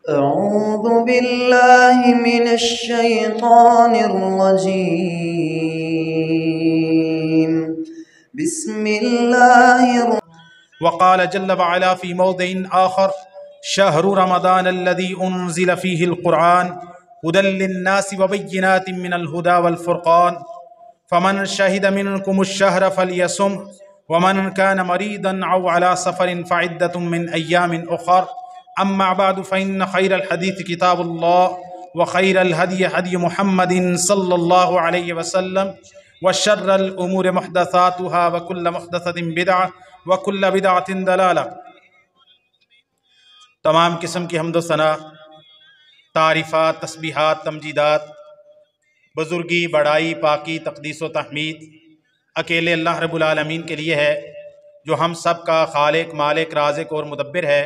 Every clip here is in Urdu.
أعوذ بالله من الشيطان الرجيم بسم الله وقال جل وعلا في موضع آخر شهر رمضان الذي أنزل فيه القرآن هدى للناس وبينات من الهدى والفرقان فمن شهد منكم الشهر فليصم ومن كان مريضا أو على سفر فعدة من أيام أخر أما بعد فإن خير الحديث كتاب الله وخير الهدي هدي محمد صلى الله عليه وسلم وشر الأمور محدثاتها وكل محدثة بدعة وكل بدعة ضلالة۔ تمام قسم کی حمد و ثنا، تعریفات، تسبیحات، تمجیدات، بزرگی، بڑائی، پاکی، تقدیس و تحمید اکیلے اللہ رب العالمین کے لیے ہے، جو ہم سب کا خالق، مالک، رازق اور مدبر ہے،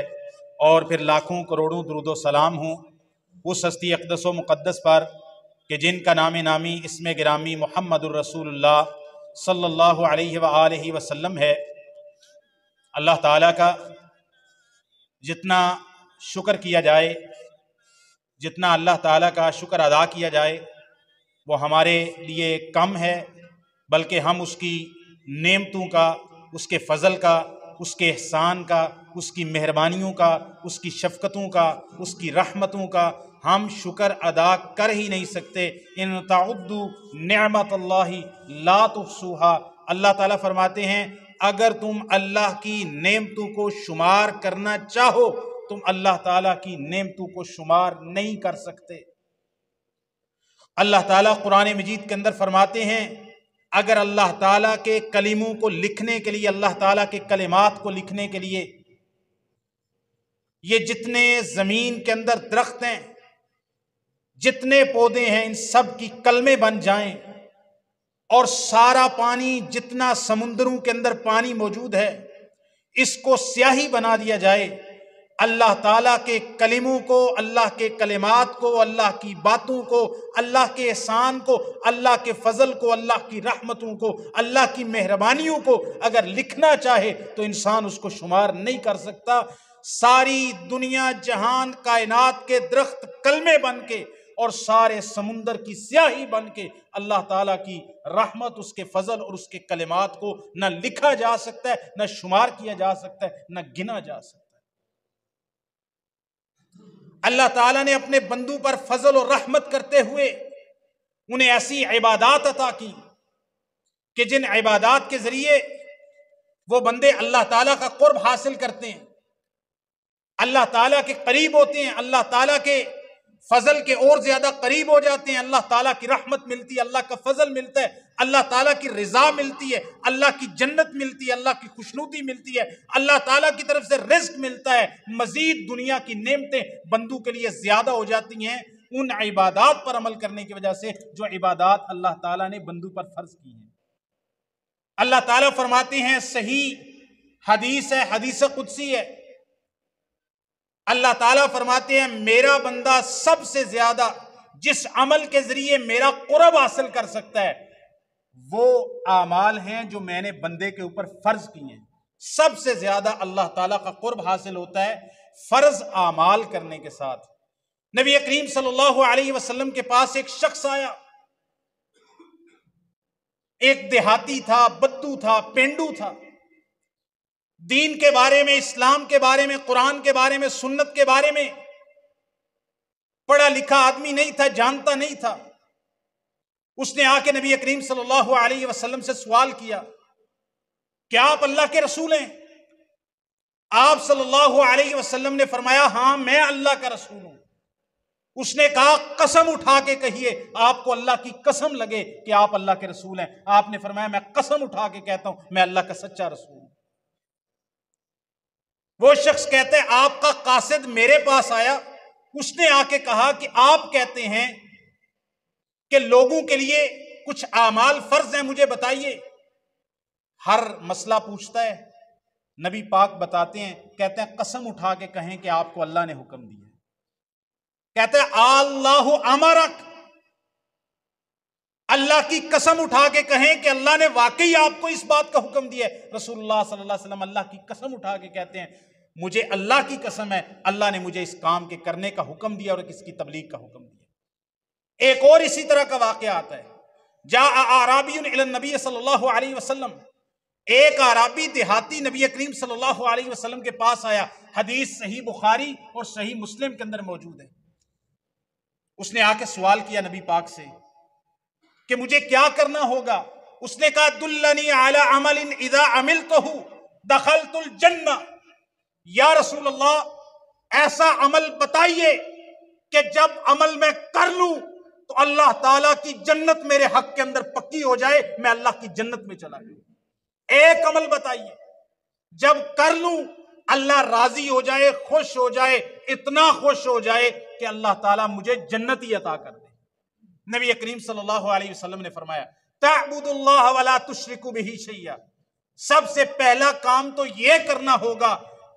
اور پھر لاکھوں کروڑوں درود و سلام ہوں اس ہستی اقدس و مقدس پر کہ جن کا نام نامی اسم گرامی محمد الرسول اللہ صلی اللہ علیہ وآلہ وسلم ہے۔ اللہ تعالیٰ کا جتنا شکر کیا جائے، جتنا اللہ تعالیٰ کا شکر ادا کیا جائے وہ ہمارے لیے کم ہے، بلکہ ہم اس کی نعمتوں کا، اس کے فضل کا، اس کے احسان کا، اس کی مہربانیوں کا، اس کی شفقتوں کا، اس کی رحمتوں کا ہم شکر ادا کر ہی نہیں سکتے۔ ان تعدوا نعمت اللہ لا تحصوها، اللہ تعالیٰ فرماتے ہیں اگر تم اللہ کی نعمتوں کو شمار کرنا چاہو تم اللہ تعالیٰ کی نعمتوں کو شمار نہیں کر سکتے۔ اللہ تعالیٰ قرآن مجید کے اندر فرماتے ہیں اگر اللہ تعالیٰ کے کلموں کو لکھنے کے لیے، اللہ تعالیٰ کے کلمات کو لکھنے کے لیے یہ جتنے زمین کے اندر درخت ہیں، جتنے پودے ہیں، ان سب کی کلمے بن جائیں، اور سارا پانی جتنا سمندروں کے اندر پانی موجود ہے اس کو سیاہی بنا دیا جائے، اللہ تعالیٰ کے کلموں کو، اللہ کے کلمات کو، اللہ کی باتوں کو، اللہ کے احسان کو، اللہ کے فضل کو، اللہ کی رحمتوں کو، اللہ کی مہربانیوں کو اگر لکھنا چاہے تو انسان اس کو شمار نہیں کر سکتا۔ ساری دنیا جہان کائنات کے درخت کلمے بن کے اور سارے سمندر کی سیاہی بن کے اللہ تعالیٰ کی رحمت، اس کے فضل اور اس کے کلمات کو نہ لکھا جا سکتا ہے، نہ شمار کیا جا سکتا ہے، نہ گنا جا سکتا ہے۔ اللہ تعالیٰ نے اپنے بندوں پر فضل و رحمت کرتے ہوئے انہیں ایسی عبادات عطا کی کہ جن عبادات کے ذریعے وہ بندے اللہ تعالیٰ کا قرب حاصل کرتے ہیں، اللہ تعالیٰ کے قریب ہوتے ہیں، اللہ تعالیٰ کے فضل کے اور زیادہ قریب ہو جاتے ہیں، اللہ تعالیٰ کی رحمت ملتی ہے، اللہ کا فضل ملتا ہے، اللہ تعالیٰ کی رضا ملتی ہے، اللہ کی جنت ملتی ہے، اللہ کی خوشنودی ملتی ہے، اللہ تعالیٰ کی طرف سے رزق ملتا ہے، مزید دنیا کی نعمتیں بندوں کے لیے زیادہ ہو جاتی ہیں ان عبادات پر عمل کرنے کی وجہ سے جو عبادات اللہ تعالیٰ نے بندوں پر فرض کی ہیں۔ اللہ تعالیٰ فرماتے ہیں، صحیح حدیث ہے، حدیث قدسی ہے، اللہ تعالیٰ فرماتے ہیں میرا بندہ سب سے زیادہ جس عمل کے ذریعے میرا قرب حاصل کر سکتا ہے وہ اعمال ہیں جو میں نے بندے کے اوپر فرض کی ہیں۔ سب سے زیادہ اللہ تعالیٰ کا قرب حاصل ہوتا ہے فرض اعمال کرنے کے ساتھ۔ نبی کریم صلی اللہ علیہ وسلم کے پاس ایک شخص آیا، ایک دیہاتی تھا، بدو تھا، پینڈو تھا، دین کے بارے میں، اسلام کے بارے میں، قرآن کے بارے میں، سنت کے بارے میں پڑھا لکھا آدمی نہیں تھا، جانتا نہیں تھا۔ اس نے آ کے نبی کریم صلی اللہ علیہ وسلم سے سوال کیا کیا آپ اللہ کے رسول ہیں؟ آپ صلی اللہ علیہ وسلم نے فرمایا ہاں میں اللہ کا رسول ہوں۔ اس نے کہا قسم اٹھا کے کہیے، آپ کو اللہ کی قسم لگے کہ آپ اللہ کے رسول ہیں۔ آپ نے فرمایا میں قسم اٹھا کے کہتا ہوں میں اللہ کا سچا رسول ہوں۔ وہ شخص کہتا ہے آپ کا قاصد میرے پاس آیا، اس نے آ کے کہا کہ آپ کہتے ہیں کہ لوگوں کے لیے کچھ اعمال فرض ہیں، مجھے بتائیے۔ ہر مسئلہ پوچھتا ہے، نبی پاک بتاتے ہیں، کہتے ہیں قسم اٹھا کے کہیں کہ آپ کو اللہ نے حکم دیا ہے۔ کہتے ہیں اللہ امرک، اللہ کی قسم اٹھا کے کہیں کہ اللہ نے واقعی آپ کو اس بات کا حکم دیا ہے۔ رسول اللہ صلی اللہ علیہ وسلم اللہ کی قسم اٹھا کے کہتے ہیں مجھے اللہ کی قسم ہے اللہ نے مجھے اس کام کے کرنے کا حکم دیا اور اس کی تبلیغ کا حکم دیا۔ ایک اور اسی طرح کا واقعہ آتا ہے، جاء اعرابی الی النبی صلی اللہ علیہ وسلم، ایک اعرابی دیہاتی نبی کریم صلی اللہ علیہ وسلم کے پاس آیا، حدیث صحیح بخاری اور صحیح مسلم کے اندر موجود ہے۔ اس نے آ کے سوال کیا نبی پاک سے کہ مجھے کیا کرنا ہوگا؟ اس نے کہا دلنی علی عمل اذا عملتہ دخلت الجنہ، یا رسول اللہ ایسا عمل بتائیے کہ جب عمل میں کر لوں تو اللہ تعالیٰ کی جنت میرے حق کے اندر پکی ہو جائے، میں اللہ کی جنت میں چلا جاؤں۔ ایک عمل بتائیے جب کر لوں اللہ راضی ہو جائے، خوش ہو جائے، اتنا خوش ہو جائے کہ اللہ تعالیٰ مجھے جنتی عطا کر دے۔ نبی کریم صلی اللہ علیہ وسلم نے فرمایا تعبد اللہ ولا تشرک بہ شیئا، سب سے پہلا کام تو یہ کرنا ہوگا،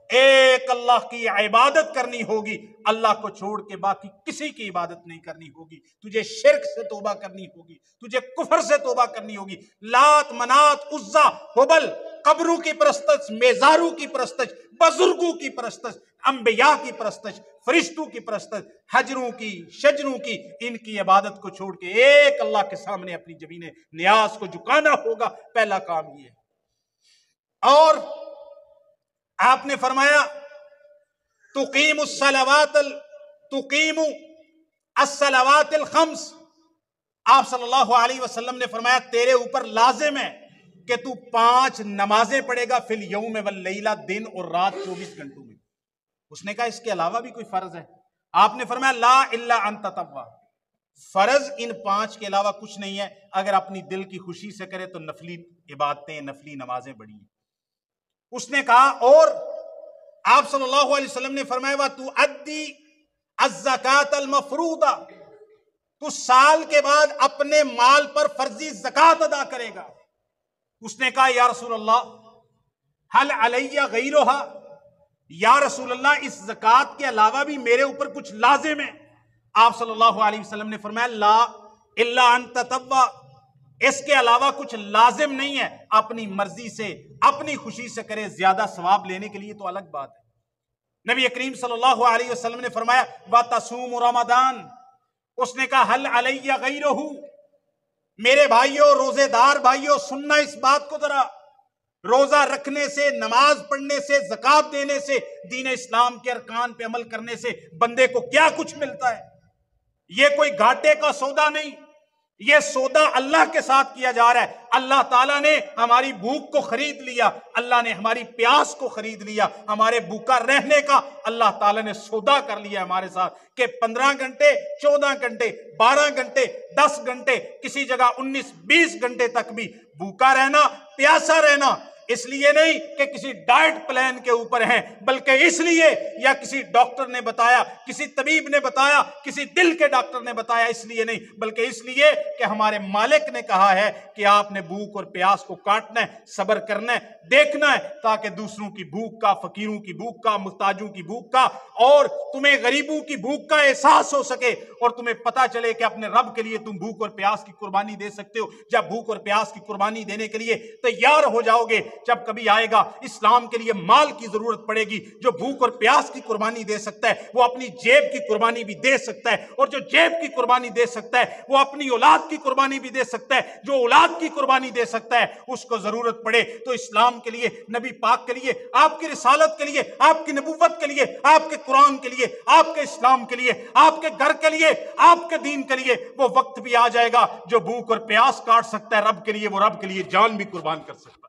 ایک اللہ کی عبادت کرنی ہوگی، اللہ کو چھوڑ کے باقی کسی کی عبادت نہیں کرنی ہوگی۔ تجھے شرک سے توبہ کرنی ہوگی، تجھے کفر سے توبہ کرنی ہوگی، لات منات عزا ہبل، قبروں کی پرستش، میزاروں کی پرستش، بزرگوں کی پرستش، انبیاء کی پرستش، فرشتوں کی پرستش، حجروں کی، شجروں کی، ان کی عبادت کو چھوڑ کے ایک اللہ کے سامنے اپنی جبین نیاز کو جھکانا ہوگا، پہلا کام یہ ہے۔ اور آپ نے فرمایا تقیم الصلوات الخمس، آپ صلی اللہ علیہ وسلم نے فرمایا تیرے اوپر لازم ہے کہ تو 5 نمازیں پڑھے گا فی الیوم واللیلہ، دن اور رات 24 گھنٹوں میں۔ اس نے کہا اس کے علاوہ بھی کوئی فرض ہے؟ آپ نے فرمایا لا الا ان تطوع، فرض ان 5 کے علاوہ کچھ نہیں ہے، اگر اپنی دل کی خوشی سے کرے تو نفلی عبادتیں، نفلی نمازیں بڑھی ہیں۔ اس نے کہا اور آپ صلی اللہ علیہ وسلم نے فرمایا وَتُؤَدِّي الزَّكَاةَ الْمَفْرُوضَةَ، تو سال کے بعد اپنے مال پر فرضی زکوٰۃ ادا کرے گا۔ اس نے کہا یا رسول اللہ حل علیہ غیرہا، یا رسول اللہ اس زکوٰۃ کے علاوہ بھی میرے اوپر کچھ لازم ہے؟ آپ صلی اللہ علیہ وسلم نے فرمایا لا الا ان تطوع، اس کے علاوہ کچھ لازم نہیں ہے، اپنی مرضی سے، اپنی خوشی سے کرے، زیادہ ثواب لینے کے لیے تو الگ بات ہے۔ نبی کریم صلی اللہ علیہ وسلم نے فرمایا وَتَصُومُ رمضان، اس نے کہا حل علیہ غیرہ، میرے بھائیوں، روزے دار بھائیوں، سننا اس بات کو ذرا، روزہ رکھنے سے، نماز پڑھنے سے، زکوٰۃ دینے سے، دین اسلام کے ارکان پہ عمل کرنے سے بندے کو کیا کچھ ملتا ہے؟ یہ کوئی گھاٹے کا سودا نہیں، یہ سودا اللہ کے ساتھ کیا جا رہا ہے۔ اللہ تعالیٰ نے ہماری بھوک کو خرید لیا، اللہ نے ہماری پیاس کو خرید لیا، ہمارے بھوکا رہنے کا اللہ تعالیٰ نے سودا کر لیا ہمارے ساتھ کہ 15 گھنٹے، 14 گھنٹے، 12 گھنٹے، 10 گھنٹے، کسی جگہ 19-20 گھنٹے تک بھی بھوکا رہنا، پیاسا رہنا، اس لیے نہیں کہ کسی ڈائٹ پلان کے اوپر ہیں، بلکہ اس لیے یا کسی ڈاکٹر نے بتایا، کسی طبیب نے بتایا، کسی دل کے ڈاکٹر نے بتایا، اس لیے نہیں، بلکہ اس لیے کہ ہمارے مالک نے کہا ہے کہ آپ نے بھوک اور پیاس کو کاٹنا ہے، صبر کرنا ہے، دیکھنا ہے، تاکہ دوسروں کی بھوک کا، فقیروں کی بھوک کا، محتاجوں کی بھوک کا اور تمہیں غریبوں کی بھوک کا احساس ہو سکے اور تمہیں پتا چلے کہ اپنے رب کے لیے تم بھوک اور پیاس کی قربانی دے سکتے ہو۔ جب بھوک اور پیاس کی قربانی دینے کے لیے تیار ہو جاؤ گے، جب کبھی آئے گا اسلام کے لیے مال کی ضرورت پڑے گی، جو بھوک اور پیاس کی قربانی دے سکتا ہے وہ اپنی جیب کی قربانی بھی دے سکتا ہے، اور جو جیب کی قربانی دے سکتا ہے وہ اپنی اولاد کی قربانی بھی دے سکتا ہے، جو اولاد کی قربانی دے سکتا ہے اس کو ضرورت پڑے تو اسلام کے لیے، نبی پاک کے لیے، آپ کی رسالت کے لیے، آپ کی نبوت کے لیے، آپ کے قرآن کے لیے، آپ کے اسلام کے لیے، آپ کے گھر کے لیے، آپ کے دین کے لیے وہ وقت بھی آ جائے گا جو بھوک اور پیاس کاٹ سکتا ہے رب کے لیے، وہ رب کے لیے جان بھی قربان کر سکتا ہے۔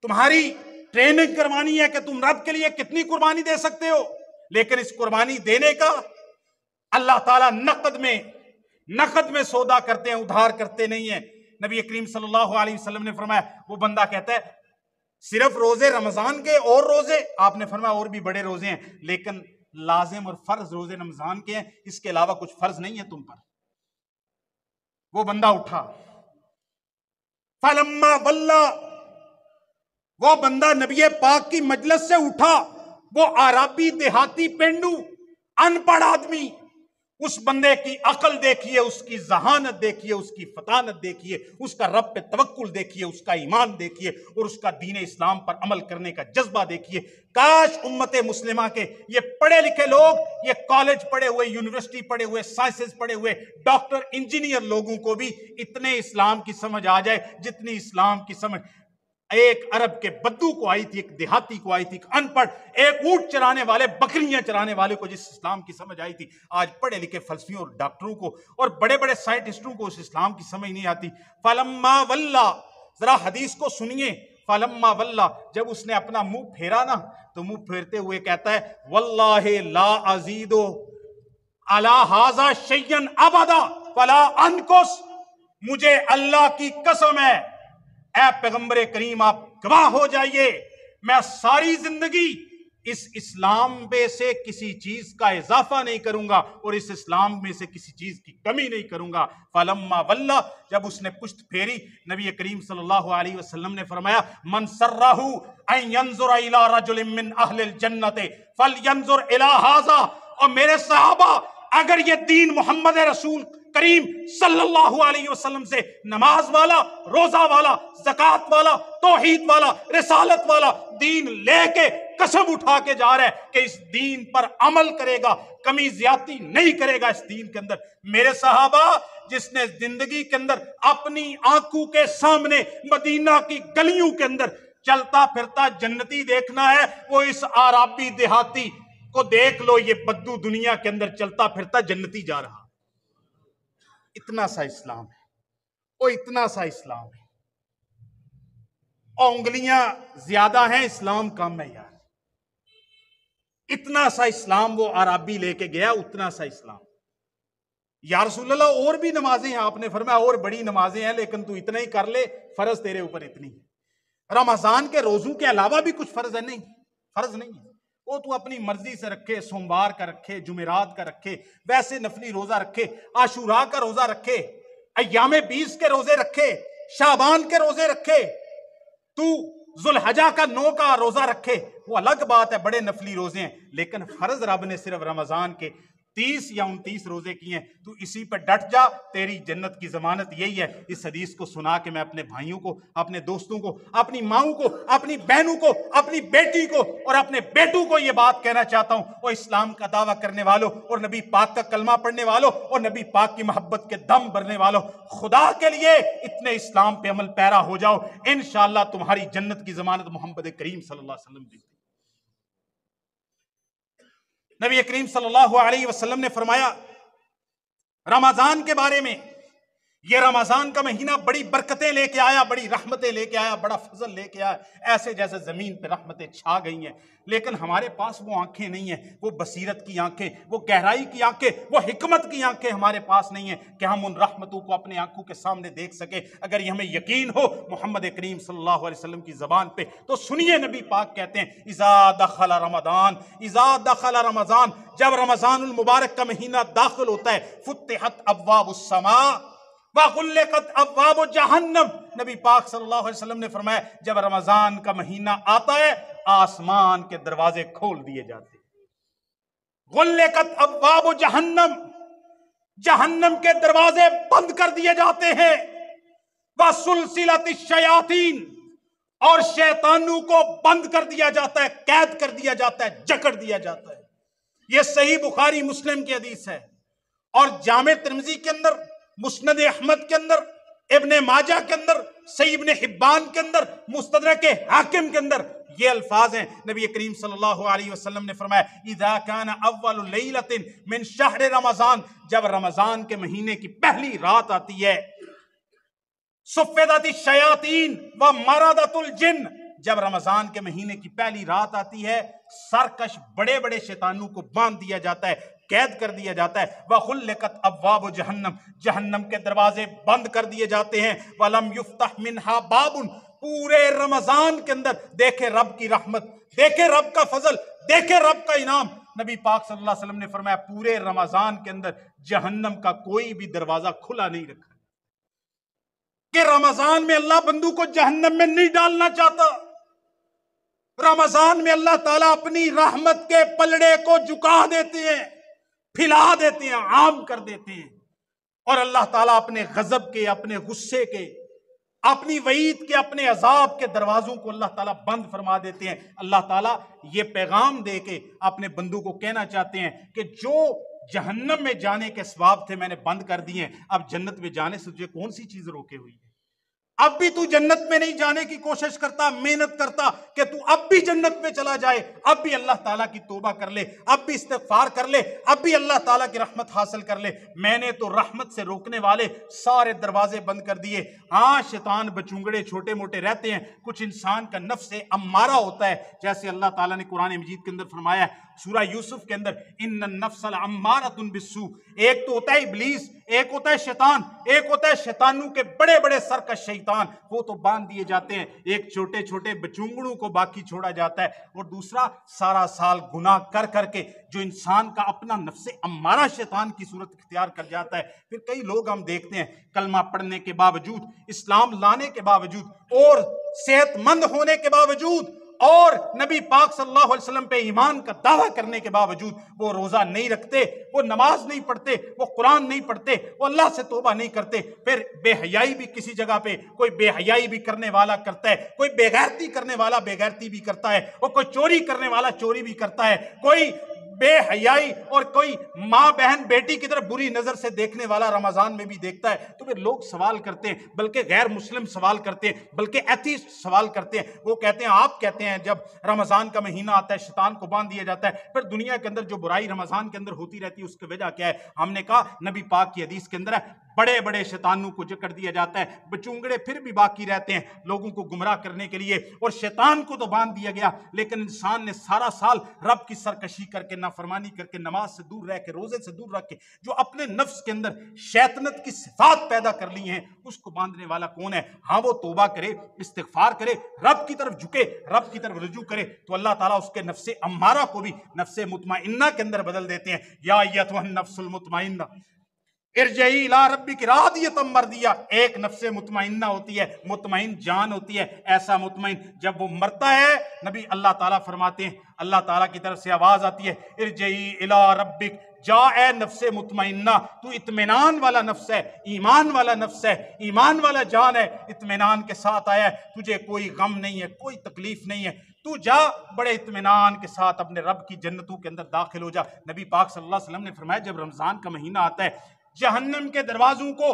تمہاری ٹریننگ کروانی ہے کہ تم رب کے لیے کتنی قربانی دے سکتے ہو، لیکن اس قربانی دینے کا اللہ تعالیٰ نقد میں سودا کرتے ہیں، ادھار کرتے نہیں ہیں۔ نبی کریم صلی اللہ علیہ وسلم نے فرمایا، وہ بندہ کہتا ہے صرف روزے رمضان کے اور روزے؟ آپ نے فرمایا اور بھی بڑے روزے ہیں، لیکن لازم اور فرض روزے رمضان کے ہیں، اس کے علاوہ کچھ فرض نہیں ہے تم پر۔ وہ بندہ اٹھا، فلما ولا، وہ بندہ نبی پاک کی مجلس سے اٹھا، وہ عربی دیہاتی پینڈو ان پڑھ آدمی، اس بندے کی عقل دیکھیے، اس کی ذہانت دیکھیے، اس کی فطانت دیکھیے، اس کا رب پہ توکل دیکھیے، اس کا ایمان دیکھیے، اور اس کا دین اسلام پر عمل کرنے کا جذبہ دیکھیے۔ کاش امت مسلمہ کے یہ پڑھے لکھے لوگ، یہ کالج پڑھے ہوئے، یونیورسٹی پڑھے ہوئے، سائنسز پڑھے ہوئے ڈاکٹر انجینئر لوگوں کو بھی اتنے اسلام کی سمجھ آ جائے جتنی اسلام کی سمجھ ایک عرب کے بدو کو آئی تھی، ایک دیہاتی کو آئی تھی، ایک ان پڑھ، ایک اونٹ چرانے والے، بکریاں چرانے والے کو جس اسلام کی سمجھ آئی تھی، آج پڑھے لکھے فلسفیوں اور ڈاکٹروں کو اور بڑے بڑے سائنٹسٹوں کو اس اسلام کی سمجھ نہیں آتی۔ فلما ولا، ذرا حدیث کو سنیے، فلما ولا، جب اس نے اپنا منہ پھیرا نا تو منہ پھیرتے ہوئے کہتا ہے واللہ لا ازید علی ھذا شیئا ابدا ولا انقص، مجھے اللہ کی قسم ہے، اے پیغمبر کریم آپ گواہ ہو جائیے، میں ساری زندگی اس اسلام میں سے کسی چیز کا اضافہ نہیں کروں گا اور اس اسلام میں سے کسی چیز کی کمی نہیں کروں گا۔ فلما ولا، جب اس نے پشت پھیری، نبی کریم صلی اللہ علیہ وسلم نے فرمایا من سرہ ان ینظر الی رجل من اہل الجنت فلینظر الی ھذا، اور میرے صحابہ اگر یہ دین محمد رسول کریم صلی اللہ علیہ وسلم سے نماز والا، روزہ والا، زکوٰۃ والا، توحید والا، رسالت والا دین لے کے قسم اٹھا کے جا رہا ہے کہ اس دین پر عمل کرے گا، کمی زیادتی نہیں کرے گا اس دین کے اندر، میرے صحابہ جس نے زندگی کے اندر اپنی آنکھوں کے سامنے مدینہ کی گلیوں کے اندر چلتا پھرتا جنتی دیکھنا ہے، وہ اس عربی دیہاتی کو دیکھ لو، یہ بدو دنیا کے اندر چلتا پھرتا جنتی جا رہا۔ اتنا سا اسلام ہے، وہ اتنا سا اسلام ہے، اور انگلیاں زیادہ ہیں، اسلام کم ہے یار۔ اتنا سا اسلام وہ عربی لے کے گیا، اتنا سا اسلام۔ یا رسول اللہ اور بھی نمازیں ہیں، آپ نے فرمایا اور بڑی نمازیں ہیں، لیکن تو اتنا ہی کر لے، فرض تیرے اوپر اتنی ہے۔ رمضان کے روزوں کے علاوہ بھی کچھ فرض ہے؟ نہیں، فرض نہیں ہے، وہ تو اپنی مرضی سے رکھے، سوموار کا رکھے، جمعرات کا رکھے، ویسے نفلی روزہ رکھے، عاشوراء کا روزہ رکھے، ایام 20 کے روزے رکھے، شعبان کے روزے رکھے، تو ذوالحجہ کا 9 کا روزہ رکھے، وہ الگ بات ہے، بڑے نفلی روزے ہیں، لیکن فرض رب نے صرف رمضان کے 30 یا 29 روزے کیے ہیں، تو اسی پہ ڈٹ جا، تیری جنت کی ضمانت یہی ہے۔ اس حدیث کو سنا کے میں اپنے بھائیوں کو، اپنے دوستوں کو، اپنی ماؤں کو، اپنی بہنوں کو، اپنی بیٹی کو اور اپنے بیٹوں کو یہ بات کہنا چاہتا ہوں، وہ اسلام کا دعویٰ کرنے والوں اور نبی پاک کا کلمہ پڑھنے والوں اور نبی پاک کی محبت کے دم بھرنے والوں، خدا کے لیے اتنے اسلام پہ عمل پیرا ہو جاؤ، انشاءاللہ تمہاری جنت کی ضمانت محمد کریم صلی اللہ علیہ وسلم دیتے۔ نبی کریم صلی اللہ علیہ وسلم نے فرمایا رمضان کے بارے میں، یہ رمضان کا مہینہ بڑی برکتیں لے کے آیا، بڑی رحمتیں لے کے آیا، بڑا فضل لے کے آیا، ایسے جیسے زمین پہ رحمتیں چھا گئی ہیں، لیکن ہمارے پاس وہ آنکھیں نہیں ہیں، وہ بصیرت کی آنکھیں، وہ گہرائی کی آنکھیں، وہ حکمت کی آنکھیں ہمارے پاس نہیں ہیں کہ ہم ان رحمتوں کو اپنے آنکھوں کے سامنے دیکھ سکیں۔ اگر یہ ہمیں یقین ہو محمد کریم صلی اللہ علیہ وسلم کی زبان پہ تو سنیے، نبی پاک کہتے ہیں اذا دخل رمضان، اذا دخل رمضان، جب رمضان المبارک کا مہینہ داخل ہوتا ہے، فتحت ابواب السماء وغلقت ابواب جہنم، نبی پاک صلی اللہ علیہ وسلم نے فرمایا جب رمضان کا مہینہ آتا ہے آسمان کے دروازے کھول دیے جاتے ہیں، غلقت ابواب جہنم، جہنم کے دروازے بند کر دیے جاتے ہیں، وسلسلت الشیاطین، اور شیطانوں کو بند کر دیا جاتا ہے، قید کر دیا جاتا ہے، جکڑ دیا جاتا ہے۔ یہ صحیح بخاری مسلم کی حدیث ہے، اور جامع ترمذی کے اندر، مسند احمد کے اندر، ابن ماجہ کے اندر، صحیح ابن حبان کے اندر، مستدرک حاکم کے اندر یہ الفاظ ہیں۔ نبی کریم صلی اللہ علیہ وسلم نے فرمایا اذا کان اول لیلۃ من شہر رمضان، جب رمضان کے مہینے کی پہلی رات آتی ہے، صفدت الشیاطین ومردت الجن، جب رمضان کے مہینے کی پہلی رات آتی ہے سرکش بڑے بڑے شیطانوں کو باندھ دیا جاتا ہے، قید کر دیا جاتا ہے، وغلقت ابواب جہنم، جہنم کے دروازے بند کر دیے جاتے ہیں، ولم یفتح منہا باب، پورے رمضان کے اندر دیکھے رب کی رحمت، دیکھے رب کا فضل، دیکھے رب کا انعام۔ نبی پاک صلی اللہ علیہ وسلم نے فرمایا پورے رمضان کے اندر جہنم کا کوئی بھی دروازہ کھلا نہیں رکھا، کہ رمضان میں اللہ بندوں کو جہنم میں نہیں ڈالنا چاہتا۔ رمضان میں اللہ تعالیٰ اپنی رحمت کے پلڑے کو جھکا دیتے ہیں، پھیلا دیتے ہیں، عام کر دیتے ہیں، اور اللہ تعالیٰ اپنے غضب کے، اپنے غصے کے، اپنی وعید کے، اپنے عذاب کے دروازوں کو اللہ تعالیٰ بند فرما دیتے ہیں۔ اللہ تعالیٰ یہ پیغام دے کے اپنے بندوں کو کہنا چاہتے ہیں کہ جو جہنم میں جانے کے اسباب تھے میں نے بند کر دیے ہیں، اب جنت میں جانے سے تجھے کون سی چیز روکے ہوئی ہے؟ اب بھی تو جنت میں نہیں جانے کی کوشش کرتا، محنت کرتا کہ تو اب بھی جنت میں چلا جائے، اب بھی اللہ تعالیٰ کی توبہ کر لے، اب بھی استغفار کر لے، اب بھی اللہ تعالیٰ کی رحمت حاصل کر لے۔ میں نے تو رحمت سے روکنے والے سارے دروازے بند کر دیے۔ ہاں شیطان بچونگڑے چھوٹے موٹے رہتے ہیں، کچھ انسان کا نفس امارہ ہوتا ہے، جیسے اللہ تعالیٰ نے قرآن مجید کے اندر فرمایا ہے سورہ یوسف کے اندر، ان النفس لامارۃ بالسوء۔ ایک تو ہوتا ہے ابلیس، ایک ہوتا ہے شیطان، ایک ہوتا ہے شیطانوں کے بڑے بڑے سرکش شیطان، وہ تو باندھ دیے جاتے ہیں، ایک چھوٹے چھوٹے بچونگڑوں کو باقی چھوڑا جاتا ہے، اور دوسرا سارا سال گناہ کر کر کے جو انسان کا اپنا نفس امارہ شیطان کی صورت اختیار کر جاتا ہے۔ پھر کئی لوگ ہم دیکھتے ہیں کلمہ پڑھنے کے باوجود، اسلام لانے کے باوجود، اور صحت مند ہونے کے باوجود، اور نبی پاک صلی اللہ علیہ وسلم پہ ایمان کا دعویٰ کرنے کے باوجود وہ روزہ نہیں رکھتے، وہ نماز نہیں پڑھتے، وہ قرآن نہیں پڑھتے، وہ اللہ سے توبہ نہیں کرتے۔ پھر بے حیائی بھی کسی جگہ پہ کوئی بے حیائی بھی کرنے والا کرتا ہے، کوئی بے غیرتی کرنے والا بے غیرتی بھی کرتا ہے، اور کوئی چوری کرنے والا چوری بھی کرتا ہے، کوئی بے حیائی اور کوئی ماں بہن بیٹی کی طرف بری نظر سے دیکھنے والا رمضان میں بھی دیکھتا ہے۔ تو پھر لوگ سوال کرتے ہیں، بلکہ غیر مسلم سوال کرتے ہیں، بلکہ ایتھیسٹ سوال کرتے ہیں، وہ کہتے ہیں آپ کہتے ہیں جب رمضان کا مہینہ آتا ہے شیطان کو باندھ دیا جاتا ہے، پھر دنیا کے اندر جو برائی رمضان کے اندر ہوتی رہتی ہے اس کی وجہ کیا ہے؟ ہم نے کہا نبی پاک کی حدیث کے اندر ہے بڑے بڑے شیطانوں کو جکڑ دیا جاتا ہے، بچونگڑے پھر بھی باقی رہتے ہیں لوگوں کو گمراہ کرنے کے لیے، اور شیطان کو تو باندھ دیا گیا، لیکن انسان نے سارا سال رب کی سرکشی کر کے، نافرمانی کر کے، نماز سے دور رہ کے، روزے سے دور رکھ کے، جو اپنے نفس کے اندر شیطنت کی صفات پیدا کر لی ہیں، اس کو باندھنے والا کون ہے؟ ہاں وہ توبہ کرے، استغفار کرے، رب کی طرف جھکے، رب کی طرف رجوع کرے، تو اللہ تعالیٰ اس کے نفس امارہ کو بھی نفس مطمئنہ کے اندر بدل دیتے ہیں۔ یا ایتھا النفس المطمئنہ ارجعی الی ربک راضیۃ مرضیہ۔ ایک نفس مطمئنہ ہوتی ہے، مطمئن جان ہوتی ہے، ایسا مطمئن جب وہ مرتا ہے، نبی اللہ تعالیٰ فرماتے ہیں، اللہ تعالیٰ کی طرف سے آواز آتی ہے ارجعی الی ربک، جا اے نفس مطمئنہ، تو اطمینان والا نفس ہے، ایمان والا نفس ہے، ایمان والا جان ہے، اطمینان کے ساتھ آیا ہے، تجھے کوئی غم نہیں ہے، کوئی تکلیف نہیں ہے، تو جا بڑے اطمینان کے ساتھ اپنے رب کی جنتوں کے اندر داخل ہو جا۔ نبی پاک صلی اللہ علیہ وسلم نے فرمایا جب رمضان کا مہینہ آتا ہے جہنم کے دروازوں کو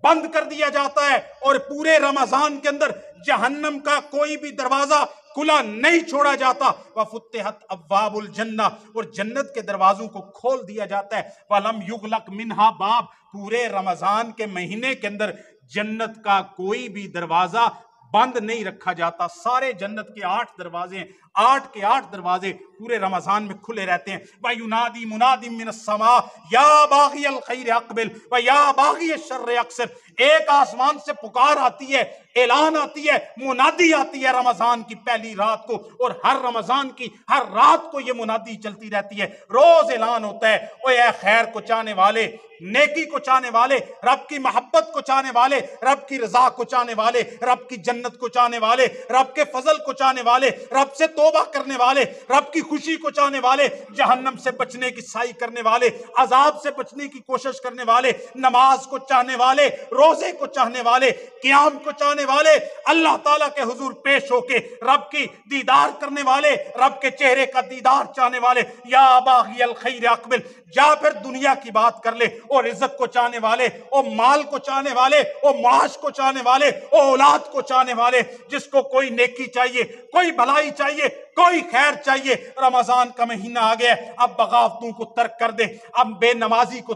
بند کر دیا جاتا ہے، اور پورے رمضان کے اندر جہنم کا کوئی بھی دروازہ کھلا نہیں چھوڑا جاتا۔ وَفُتِحَتْ أَبْوَابُ الْجَنَّةِ، اور جنت کے دروازوں کو کھول دیا جاتا ہے۔ وَلَمْ يُغْلَقْ مِنْهَا بَابٌ، پورے رمضان کے مہینے کے اندر جنت کا کوئی بھی دروازہ بند نہیں رکھا جاتا، سارے جنت کے 8 دروازے ہیں، 8 کے 8 دروازے پورے رمضان میں کھلے رہتے ہیں۔ وَيُنَادِي مُنَادٍ مِّنَ السَّمَاءِ يَا بَاغِيَ الْخَيْرِ أَقْبِلْ وَيَا بَاغِيَ الشَّرِّ أَقْصِرْ۔ ایک آسمان سے پکار آتی ہے، اعلان آتی ہے، منادی آتی ہے رمضان کی پہلی رات کو، اور ہر رمضان کی ہر رات کو یہ منادی چلتی رہتی ہے، روز اعلان ہوتا ہے اوے اے خیر کو چاہنے والے، نیکی کو چاہنے والے، رب کی محبت کو چاہنے والے، رب کی رضا کو چاہنے والے، رب کی جنت کو چاہنے والے، رب کے فضل کو چاہنے والے، رب سے توبہ کرنے والے، رب کی خوشی کو چاہنے والے، جہنم سے بچنے کی سعی کرنے والے، عذاب سے بچنے کی کوشش کرنے والے، نماز کو چاہنے والے، روزے کو چاہنے والے، قیام کو چاہنے والے، اللہ تعالیٰ کے حضور پیش ہو کے رب کی دیدار کرنے والے، رب کے چہرے کا دیدار چاہنے والے، یا باغی الخیر اقبل، جا پھر دنیا کی بات کر لے، اور عزت کو چاہنے والے، اور مال کو چاہنے والے، اور معاش کو چاہنے والے، اور اولاد کو چاہنے والے، جس کو کوئی نیکی چاہیے، کوئی بھلائی چاہیے، کوئی خیر چاہیے، رمضان کا مہینہ آ گیا، اب بغاوتوں کو ترک کر دے، اب بے نمازی کو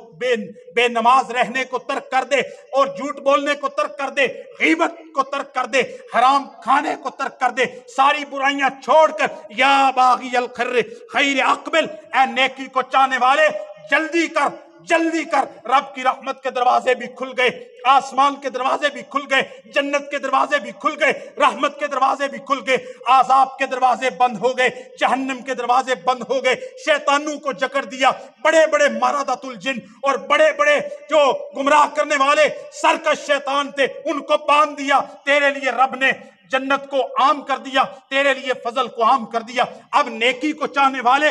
بے نماز رہنے کو ترک کر دے، اور جھوٹ بولنے کو ترک کر دے، غیبت کو ترک کر دے، حرام کھانے کو ترک کر دے، ساری برائیاں چھوڑ کر یا باغی الخیر اقبل، اے نیکی کو چاہنے والے جلدی کر، جلدی کر، رب کی رحمت کے دروازے بھی کھل گئے، آسمان کے دروازے بھی کھل گئے، جنت کے دروازے بھی کھل گئے، رحمت کے دروازے بھی کھل گئے، عذاب کے دروازے بند ہو گئے، جہنم کے دروازے بند ہو گئے، شیطانوں کو جکڑ دیا، بڑے بڑے مارادۃ الجن اور بڑے بڑے جو گمراہ کرنے والے سرکش شیطان تھے ان کو باندھ دیا، تیرے لیے رب نے جنت کو عام کر دیا، تیرے لیے فضل کو عام کر دیا۔ اب نیکی کو چاہنے والے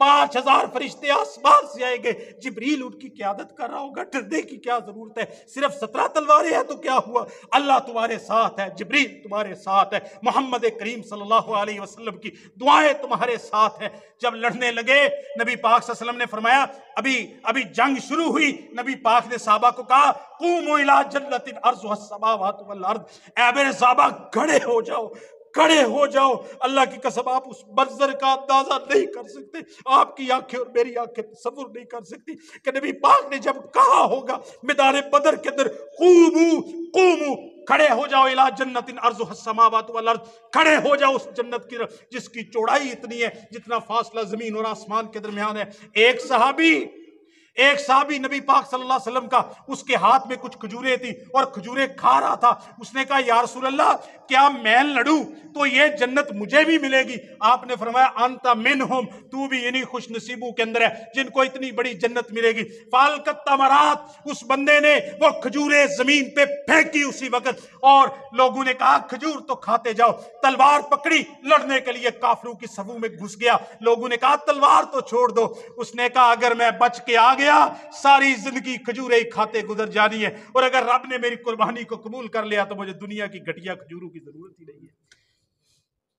5000 فرشتے آسمان سے آئیں گے، جبریل ان کی قیادت کر رہا ہوگا، ڈرنے کی کیا ضرورت ہے؟ صرف 17 تلواریں ہیں تو کیا ہوا؟ اللہ تمہارے ساتھ ہے، جبریل تمہارے ساتھ ہے، محمد کریم صلی اللہ علیہ وسلم کی دعائیں تمہارے ساتھ ہیں۔ جب لڑنے لگے نبی پاک صلی اللہ علیہ وسلم نے فرمایا، ابھی جنگ شروع ہوئی، نبی پاک نے صحابہ کو کہا قوموا الی جنت عرضها السماوات والارض، اے میرے صحابہ کھڑے ہو جاؤ، کھڑے ہو جاؤ۔ اللہ کی قسم آپ اس منظر کا اندازہ نہیں کر سکتے، آپ کی آنکھیں اور میری آنکھیں تصور نہیں کر سکتی کہ نبی پاک نے جب کہا ہوگا میدان بدر کے اندر قوموا کھڑے ہو جاؤ الی جنت عرضها السماوات والارض، کھڑے ہو جاؤ اس جنت کی جس کی چوڑائی اتنی ہے جتنا فاصلہ زمین اور آسمان کے درمیان ہے۔ ایک صحابی نبی پاک صلی اللہ علیہ وسلم کا، اس کے ہاتھ میں کچھ کھجوریں تھی اور کھجوریں کھا رہا تھا۔ اس نے کہا یا رسول اللہ کیا میں لڑوں تو یہ جنت مجھے بھی ملے گی؟ آپ نے فرمایا انت منہم، تو بھی انہی خوش نصیبوں کے اندر ہے جن کو اتنی بڑی جنت ملے گی۔ فالکت تمرات، اس بندے نے وہ کھجوریں زمین پہ پھینکی اسی وقت، اور لوگوں نے کہا کھجور تو کھاتے جاؤ، تلوار پکڑی لڑنے کے لیے کافروں کی صفوں میں گھس گیا۔ لوگوں نے کہا تلوار تو چھوڑ دو، اس نے کہا اگر میں بچ کے آ گیا ساری زندگی کھجوریں کھاتے گزر جانی ہے، اور اگر رب نے میری قربانی کو قبول کر لیا تو مجھے دنیا کی گھٹیا کھجوروں کی ضرورت ہی نہیں ہے۔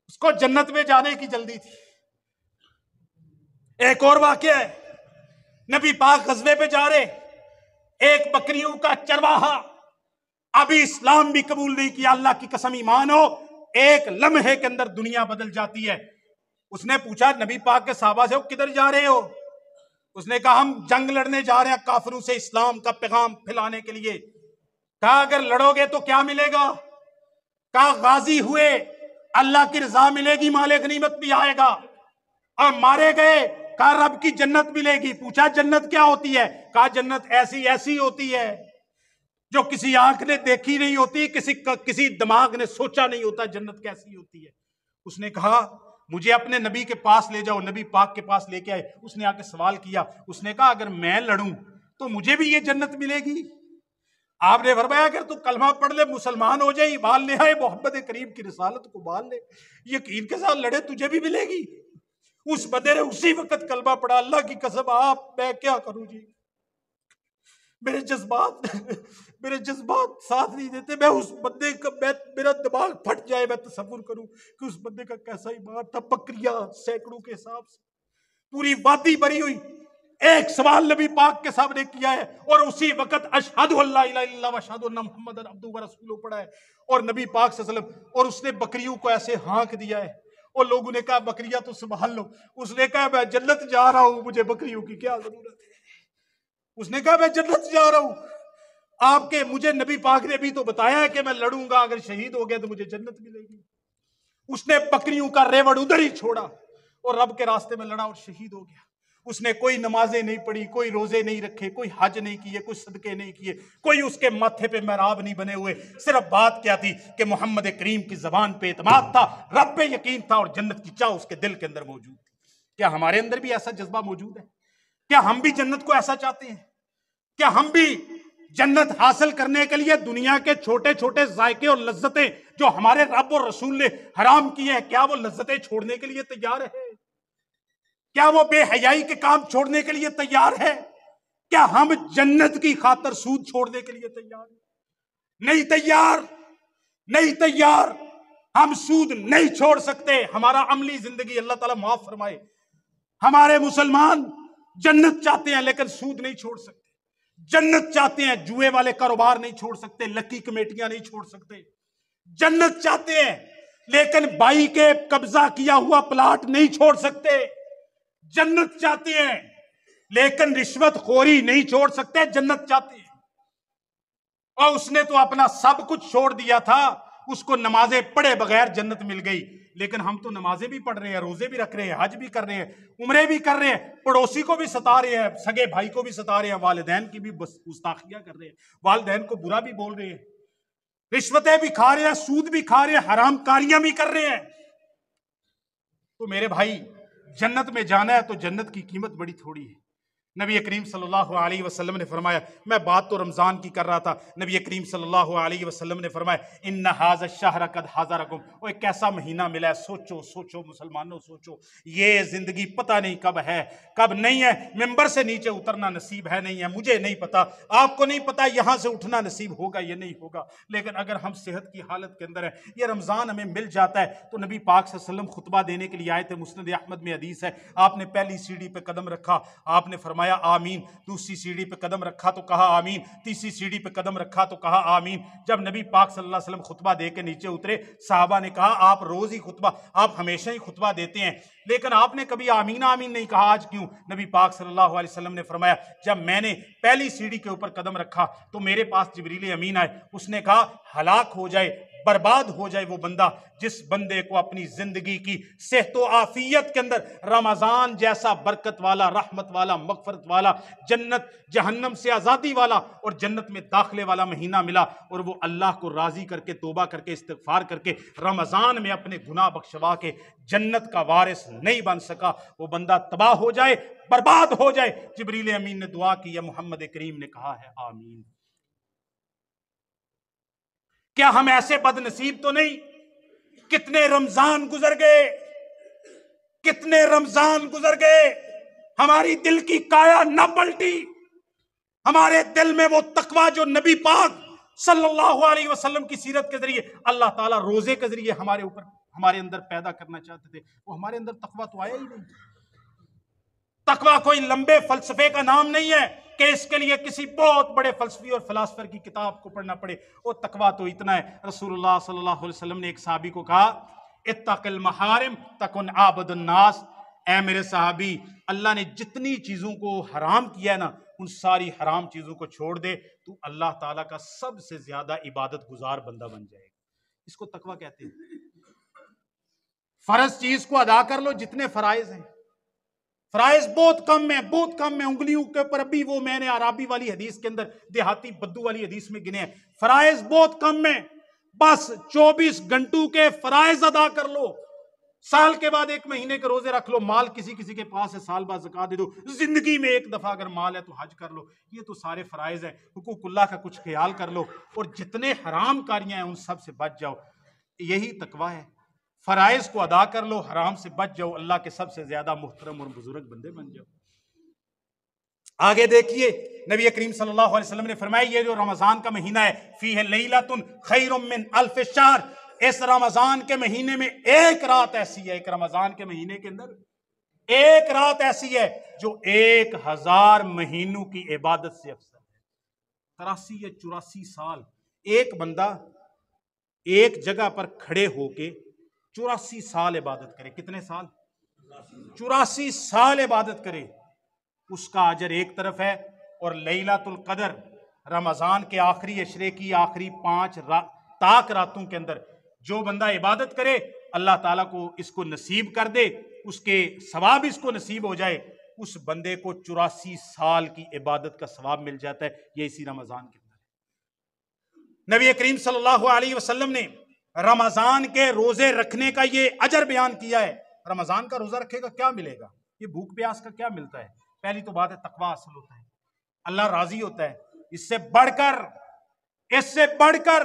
اس کو جنت میں جانے کی جلدی تھی۔ ایک اور واقعہ ہے، نبی پاک غزوے پہ جا رہے، ایک بکریوں کا چرواہا ابھی اسلام بھی قبول نہیں کیا، اللہ کی قسم ایمان ہو ایک لمحے کے اندر دنیا بدل جاتی ہے۔ اس نے پوچھا نبی پاک کے صحابہ سے کدھر جا رہے ہو؟ اس نے کہا ہم جنگ لڑنے جا رہے ہیں کافروں سے اسلام کا پیغام پھیلانے کے لیے۔ کہا اگر لڑو گے تو کیا ملے گا؟ کہا غازی ہوئے اللہ کی رضا ملے گی، مال غنیمت بھی آئے گا، اور مارے گئے کہا رب کی جنت ملے گی۔ پوچھا جنت کیا ہوتی ہے؟ کہا جنت ایسی ہوتی ہے جو کسی آنکھ نے دیکھی نہیں ہوتی، کسی دماغ نے سوچا نہیں ہوتا جنت کیسی ہوتی ہے۔ اس نے کہا مجھے اپنے نبی کے پاس لے جاؤ، نبی پاک کے پاس لے کے آئے۔ اس نے آ کے سوال کیا، اس نے کہا اگر میں لڑوں تو مجھے بھی یہ جنت ملے گی؟ آپ نے فرمایا اگر تو کلمہ پڑھ لے، مسلمان ہو جائے، ایمان لے آئے، محمد کریم کی رسالت کو مان لے، یقین کے ساتھ لڑے، تجھے بھی ملے گی۔ اس بندے نے اسی وقت کلمہ پڑھا۔ اللہ کی قسم آپ میں کیا کروں جی، میرے جذبات ساتھ نہیں دیتے۔ میں اس بندے کا میرا دماغ پھٹ جائے، میں تصور کروں کہ اس بندے کا کیسا ایمان تھا۔ بکریاں سینکڑوں کے حساب سے، پوری وادی بھری ہوئی۔ ایک سوال نبی پاک کے سامنے کیا ہے اور اسی وقت اشہد ان لا الہ الا اللہ واشہد ان محمد عبدہ ورسولہ پڑھا ہے، اور نبی پاک صلی اللہ علیہ وسلم، اور اس نے بکریوں کو ایسے ہانک دیا ہے، اور لوگوں نے کہا بکریاں تو سنبھال لو۔ اس نے کہا میں جنت جا رہا ہوں، مجھے بکریوں کی کیا ضرورت ہے؟ اس نے کہا میں جنت جا رہا ہوں، آپ کے مجھے نبی پاک نے بھی تو بتایا ہے کہ میں لڑوں گا، اگر شہید ہو گیا تو مجھے جنت ملے گی۔ اس نے بکریوں کا ریوڑ ادھر ہی چھوڑا اور رب کے راستے میں لڑا اور شہید ہو گیا۔ اس نے کوئی نمازیں نہیں پڑھی، کوئی روزے نہیں رکھے، کوئی حج نہیں کیے، کوئی صدقے نہیں کیے، کوئی اس کے ماتھے پہ محراب نہیں بنے ہوئے۔ صرف بات کیا تھی کہ محمد کریم کی زبان پہ اعتماد تھا، رب پہ یقین تھا، اور جنت کی چاہ اس کے دل کے اندر موجود تھی۔ کیا ہمارے اندر بھی ایسا جذبہ موجود ہے؟ کیا ہم بھی جنت کو ایسا چاہتے ہیں؟ کیا ہم بھی جنت حاصل کرنے کے لیے دنیا کے چھوٹے چھوٹے ذائقے اور لذتیں جو ہمارے رب اور رسول نے حرام کی ہیں، کیا وہ لذتیں چھوڑنے کے لیے تیار ہے؟ کیا وہ بے حیائی کے کام چھوڑنے کے لیے تیار ہے؟ کیا ہم جنت کی خاطر سود چھوڑنے کے لیے تیار ہیں؟ نہیں تیار، نہیں تیار۔ ہم سود نہیں چھوڑ سکتے۔ ہمارا عملی زندگی اللہ تعالیٰ معاف فرمائے، ہمارے مسلمان جنت چاہتے ہیں لیکن سود نہیں چھوڑ سکتے، جنت چاہتے ہیں جوئے والے کاروبار نہیں چھوڑ سکتے، لکی کمیٹیاں نہیں چھوڑ سکتے، جنت چاہتے ہیں لیکن بائی کے قبضہ کیا ہوا پلاٹ نہیں چھوڑ سکتے، جنت چاہتے ہیں لیکن رشوت خوری نہیں چھوڑ سکتے، جنت چاہتے ہیں۔ اور اس نے تو اپنا سب کچھ چھوڑ دیا تھا، اس کو نمازیں پڑھے بغیر جنت مل گئی، لیکن ہم تو نمازیں بھی پڑھ رہے ہیں، روزے بھی رکھ رہے ہیں، حج بھی کر رہے ہیں، عمرے بھی کر رہے ہیں، پڑوسی کو بھی ستا رہے ہیں، سگے بھائی کو بھی ستا رہے ہیں، والدین کی بھی گستاخیاں کر رہے ہیں، والدین کو برا بھی بول رہے ہیں، رشوتیں بھی کھا رہے ہیں، سود بھی کھا رہے ہیں، حرام کاریاں بھی کر رہے ہیں۔ تو میرے بھائی جنت میں جانا ہے تو جنت کی قیمت بڑی تھوڑی ہے۔ نبی کریم صلی اللہ علیہ وسلم نے فرمایا، میں بات تو رمضان کی کر رہا تھا، نبی کریم صلی اللہ علیہ وسلم نے فرمایا ان ھذا الشہر قد حضرکم، وہ ایک ایسا مہینہ ملا ہے، سوچو سوچو مسلمانوں سوچو، یہ زندگی پتہ نہیں کب ہے کب نہیں ہے، ممبر سے نیچے اترنا نصیب ہے نہیں ہے، مجھے نہیں پتا، آپ کو نہیں پتا یہاں سے اٹھنا نصیب ہوگا یا نہیں ہوگا، لیکن اگر ہم صحت کی حالت کے اندر ہیں، یہ رمضان ہمیں مل جاتا ہے تو نبی پاک صلی اللہ علیہ وسلم خطبہ دینے کے لیے آئے تھے، مسند احمد میں حدیث ہے، آپ نے پہلی سیڑھی پہ قدم رکھا، آپ نے فرمایا آمین، دوسری سیڑھی پہ قدم رکھا تو کہا آمین، تیسری سیڑھی پہ قدم رکھا تو کہا آمین۔ جب نبی پاک صلی اللہ علیہ وسلم خطبہ دے کے نیچے اترے، صحابہ نے کہا آپ روز ہی خطبہ، آپ ہمیشہ ہی خطبہ دیتے ہیں، لیکن آپ نے کبھی آمین آمین نہیں کہا، آج کیوں؟ نبی پاک صلی اللہ علیہ وسلم نے فرمایا جب میں نے پہلی سیڑھی کے اوپر قدم رکھا تو میرے پاس جبریل امین آئے، اس نے کہا ہلاک ہو جائے، برباد ہو جائے وہ بندہ جس بندے کو اپنی زندگی کی صحت و عافیت کے اندر رمضان جیسا برکت والا، رحمت والا، مغفرت والا، جنت جہنم سے آزادی والا اور جنت میں داخلے والا مہینہ ملا، اور وہ اللہ کو راضی کر کے توبہ کر کے استغفار کر کے رمضان میں اپنے گناہ بخشوا کے جنت کا وارث نہیں بن سکا، وہ بندہ تباہ ہو جائے، برباد ہو جائے۔ جبریل امین نے دعا کی ہے، محمد کریم نے کہا ہے آمین۔ کیا ہم ایسے بد نصیب تو نہیں؟ کتنے رمضان گزر گئے، کتنے رمضان گزر گئے، ہماری دل کی کایا نہ پلٹی، ہمارے دل میں وہ تقوی جو نبی پاک صلی اللہ علیہ وسلم کی سیرت کے ذریعے اللہ تعالیٰ روزے کے ذریعے ہمارے اندر پیدا کرنا چاہتے تھے، وہ ہمارے اندر تقوی تو آیا ہی نہیں۔ تقوی کوئی لمبے فلسفے کا نام نہیں ہے کہ اس کے لیے کسی بہت بڑے فلسفی اور فلاسفر کی کتاب کو پڑھنا پڑے، وہ تقوی تو اتنا ہے۔ رسول اللہ صلی اللہ علیہ وسلم نے ایک صحابی کو کہا اتق المحارم تکن عابد الناس، اے میرے صحابی، اللہ نے جتنی چیزوں کو حرام کیا ہے نا، ان ساری حرام چیزوں کو چھوڑ دے تو اللہ تعالیٰ کا سب سے زیادہ عبادت گزار بندہ بن جائے گا۔ اس کو تقوی کہتے ہیں۔ فرض چیز کو ادا کر لو، جتنے فرائض ہیں، فرائض بہت کم ہیں، بہت کم ہیں، انگلیوں کے اوپر ابھی وہ میں نے عرابی والی حدیث کے اندر دیہاتی بدو والی حدیث میں گنے ہیں، فرائض بہت کم ہیں، بس 24 گھنٹوں کے فرائض ادا کر لو، سال کے بعد 1 مہینے کے روزے رکھ لو، مال کسی کے پاس ہے سال بعد زکوٰۃ دے دو، زندگی میں ایک دفعہ اگر مال ہے تو حج کر لو، یہ تو سارے فرائض ہیں، حقوق اللہ کا کچھ خیال کر لو، اور جتنے حرام کاریاں ہیں ان سب سے بچ جاؤ، یہی تقویٰ ہے۔ فرائض کو ادا کر لو، حرام سے بچ جاؤ، اللہ کے سب سے زیادہ محترم اور بزرگ بندے بن جاؤ۔ آگے دیکھیے نبی کریم صلی اللہ علیہ وسلم نے فرمایا یہ جو رمضان کا مہینہ ہے فیہ لیلۃ خیر من الف شہر، اس رمضان کے مہینے میں ایک رات ایسی ہے، ایک رمضان کے مہینے کے اندر ایک رات ایسی ہے جو 1000 مہینوں کی عبادت سے افضل ہے۔ 83 یا 84 سال ایک بندہ ایک جگہ پر کھڑے ہو کے 84 سال عبادت کرے، کتنے سال؟ 84 سال عبادت کرے، اس کا اجر ایک طرف ہے، اور لیلۃ القدر رمضان کے آخری عشرے کی آخری 5 تاک راتوں کے اندر جو بندہ عبادت کرے اللہ تعالیٰ کو اس کو نصیب کر دے، اس کے ثواب اس کو نصیب ہو جائے، اس بندے کو 84 سال کی عبادت کا ثواب مل جاتا ہے، یہ اسی رمضان کے اندر ہے۔ نبی کریم صلی اللہ علیہ وسلم نے رمضان کے روزے رکھنے کا یہ اجر بیان کیا ہے۔ رمضان کا روزہ رکھے گا کیا ملے گا؟ یہ بھوک پیاس کا کیا ملتا ہے؟ پہلی تو بات ہے تقویٰ حاصل ہوتا ہے، اللہ راضی ہوتا ہے، اس سے بڑھ کر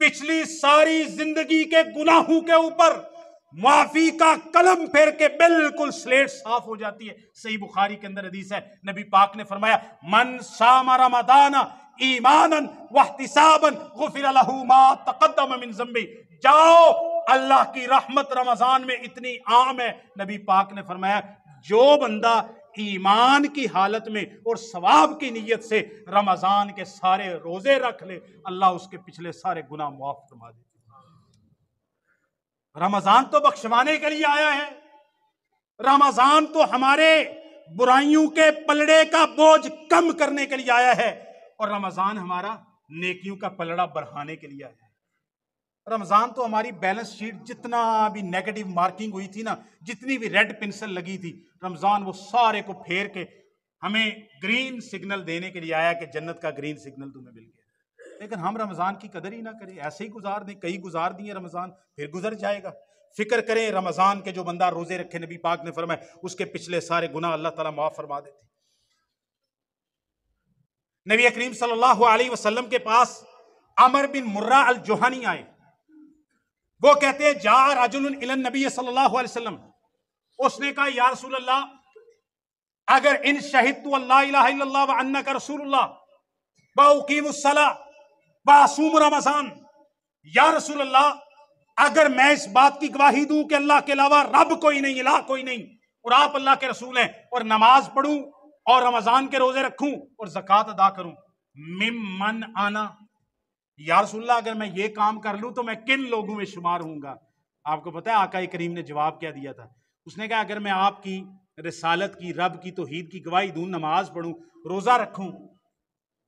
پچھلی ساری زندگی کے گناہوں کے اوپر معافی کا قلم پھیر کے بالکل سلیٹ صاف ہو جاتی ہے۔ صحیح بخاری کے اندر حدیث ہے، نبی پاک نے فرمایا من صام رمضان ایمانا واحتسابا غفر له ما تقدم من ذنبه، جاؤ اللہ کی رحمت رمضان میں اتنی عام ہے، نبی پاک نے فرمایا جو بندہ ایمان کی حالت میں اور ثواب کی نیت سے رمضان کے سارے روزے رکھ لے، اللہ اس کے پچھلے سارے گناہ معاف فرما دیتے۔ رمضان تو بخشوانے کے لیے آیا ہے، رمضان تو ہمارے برائیوں کے پلڑے کا بوجھ کم کرنے کے لیے آیا ہے، اور رمضان ہمارا نیکیوں کا پلڑا بڑھانے کے لیے آیا ہے۔ رمضان تو ہماری بیلنس شیٹ جتنا بھی نیگیٹو مارکنگ ہوئی تھی نا، جتنی بھی ریڈ پنسل لگی تھی، رمضان وہ سارے کو پھیر کے ہمیں گرین سگنل دینے کے لیے آیا کہ جنت کا گرین سگنل تمہیں مل گیا۔ لیکن ہم رمضان کی قدر ہی نہ کریں، ایسے ہی گزار دیں، کئی گزار دیے رمضان، پھر گزر جائے گا۔ فکر کریں رمضان کے جو بندہ روزے رکھے، نبی پاک نے فرمایا اس کے پچھلے سارے گناہ اللہ تعالیٰ معاف فرما دیتے۔ نبی کریم صلی اللہ علیہ وسلم کے پاس عمر بن مرہ الجہنی آئے. وہ کہتے ہیں جا رجل الی النبی صلی اللہ علیہ وسلم. اس نے کہا یا رسول اللہ اگر ان شہدت اللہ الہ الا اللہ وانک رسول اللہ واقیم الصلاۃ واصوم رمضان، یا رسول اللہ اگر میں اس بات کی گواہی دوں کہ اللہ کے علاوہ رب کوئی نہیں، الہ کوئی نہیں، اور آپ اللہ کے رسول ہیں، اور نماز پڑھوں اور رمضان کے روزے رکھوں اور زکوٰۃ ادا کروں، ممن آنا، یا رسول اللہ اگر میں یہ کام کر لوں تو میں کن لوگوں میں شمار ہوں گا؟ آپ کو پتہ ہے آقا کریم نے جواب کیا دیا تھا؟ اس نے کہا اگر میں آپ کی رسالت کی، رب کی توحید کی گواہی دوں، نماز پڑھوں، روزہ رکھوں،